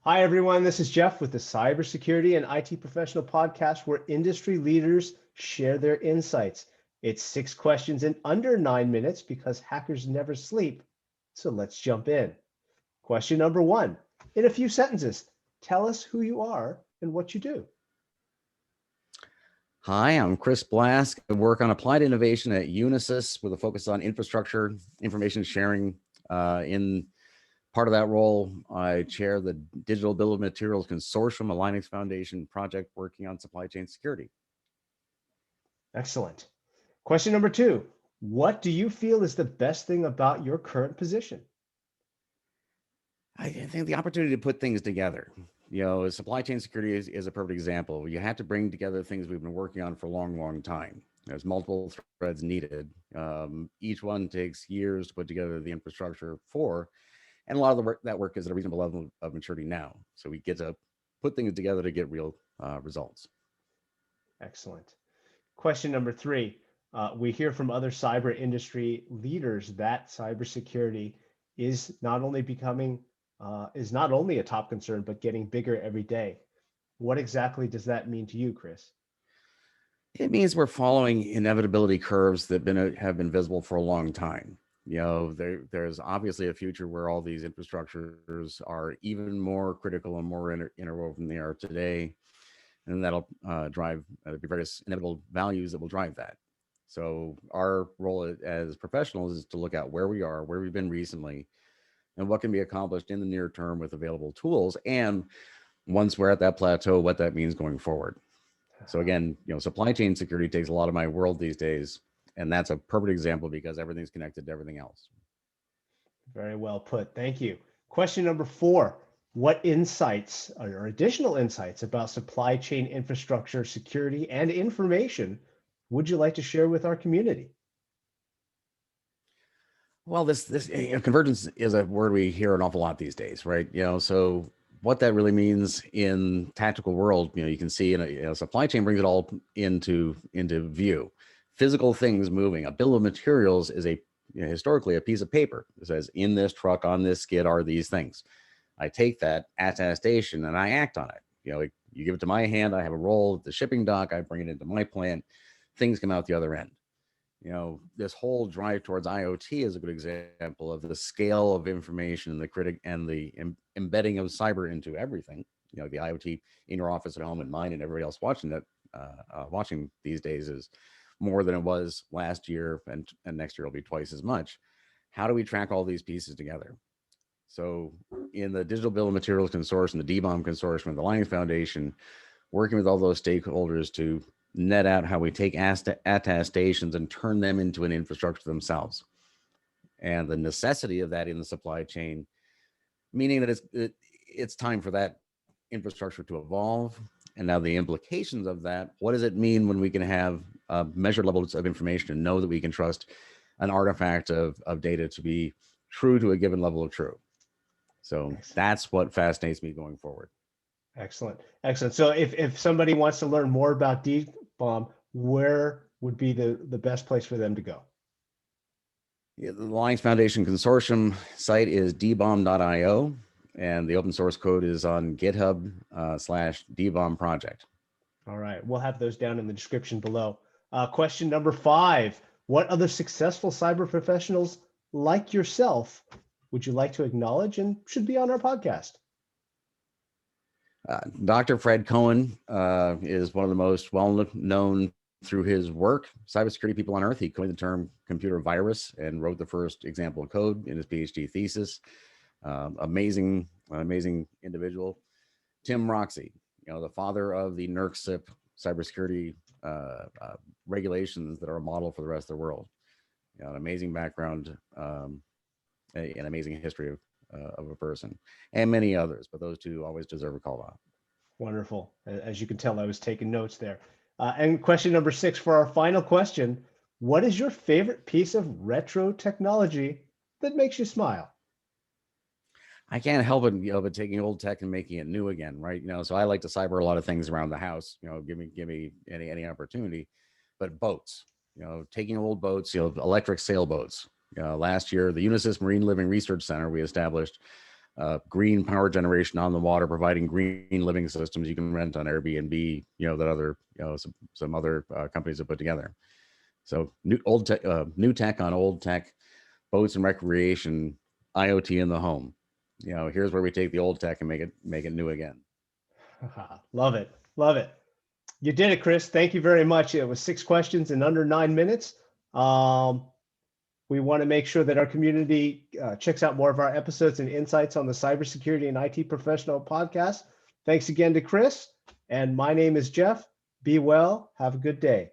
Hi, everyone. This is Jeff with the Cybersecurity and IT Professional Podcast, where industry leaders share their insights. It's 6 questions in under 9 minutes because hackers never sleep. So let's jump in. Question number one, in a few sentences, tell us who you are and what you do. Hi, I'm Chris Blask. I work on applied innovation at Unisys with a focus on infrastructure, information sharing. In part of that role, I chair the Digital Bill of Materials Consortium, a Linux Foundation project working on supply chain security. Excellent. Question number two, what do you feel is the best thing about your current position? I think the opportunity to put things together. Supply chain security is a perfect example. You have to bring together things we've been working on for a long, long time. There's multiple threads needed. Each one takes years to put together the infrastructure for, and a lot of that work is at a reasonable level of maturity now. So we get to put things together to get real results. Excellent. Question number three, we hear from other cyber industry leaders that cybersecurity is not only a top concern, but getting bigger every day. What exactly does that mean to you, Chris? It means we're following inevitability curves that have been visible for a long time. There's obviously a future where all these infrastructures are even more critical and more interwoven than they are today. And that'll drive various inevitable values that will drive that. So our role as professionals is to look at where we are, where we've been recently, and what can be accomplished in the near term with available tools. And once we're at that plateau, what that means going forward. So again, supply chain security takes a lot of my world these days. And that's a perfect example because everything's connected to everything else. Very well put. Thank you. Question number four, what insights or additional insights about supply chain infrastructure, security, and information would you like to share with our community? Well, this convergence is a word we hear an awful lot these days, right? So what that really means in tactical world, you can see in a supply chain brings it all into view. Physical things moving. A bill of materials is historically a piece of paper that says in this truck on this skid are these things. I take that attestation and I act on it. You give it to my hand, I have a roll at the shipping dock, I bring it into my plant, things come out the other end. This whole drive towards IoT is a good example of the scale of information and the embedding of cyber into everything. The IoT in your office at home and mine and everybody else watching these days is more than it was last year, and next year will be twice as much. How do we track all these pieces together? So in the Digital Bill of Materials Consortium, the DBoM Consortium, and the Linux Foundation, working with all those stakeholders to net out how we take attestations and turn them into an infrastructure themselves. And the necessity of that in the supply chain, meaning that it's time for that infrastructure to evolve. And now the implications of that, what does it mean when we can have measured levels of information and know that we can trust an artifact of data to be true to a given level of true? So Excellent. That's what fascinates me going forward. Excellent. Excellent. So if somebody wants to learn more about DBoM, where would be the best place for them to go? Yeah, the Linux Foundation Consortium site is dbom.io, and the open source code is on GitHub /dbom project. All right, we'll have those down in the description below. Question number five, what other successful cyber professionals like yourself would you like to acknowledge and should be on our podcast? Dr. Fred Cohen is one of the most well-known through his work, cybersecurity people on Earth. He coined the term computer virus and wrote the first example of code in his PhD thesis. Amazing individual. Tim Roxy, the father of the NERC-CIP cybersecurity regulations that are a model for the rest of the world. An amazing background, an amazing history of a person, and many others, but those two always deserve a call out. Wonderful. As you can tell, I was taking notes there. And question number six for our final question, what is your favorite piece of retro technology that makes you smile? I can't help it, but taking old tech and making it new again, right? So I like to cyber a lot of things around the house. Give me any opportunity. But boats, taking old boats, electric sailboats. Last year, the Unisys Marine Living Research Center, we established green power generation on the water, providing green living systems you can rent on Airbnb, that other, some other companies have put together. So new tech on old tech, boats and recreation, IoT in the home. Here's where we take the old tech and make it new again. Love it. Love it. You did it, Chris. Thank you very much. It was 6 questions in under 9 minutes. We want to make sure that our community checks out more of our episodes and insights on the Cybersecurity and IT Professional podcast. Thanks again to Chris. And my name is Jeff. Be well. Have a good day.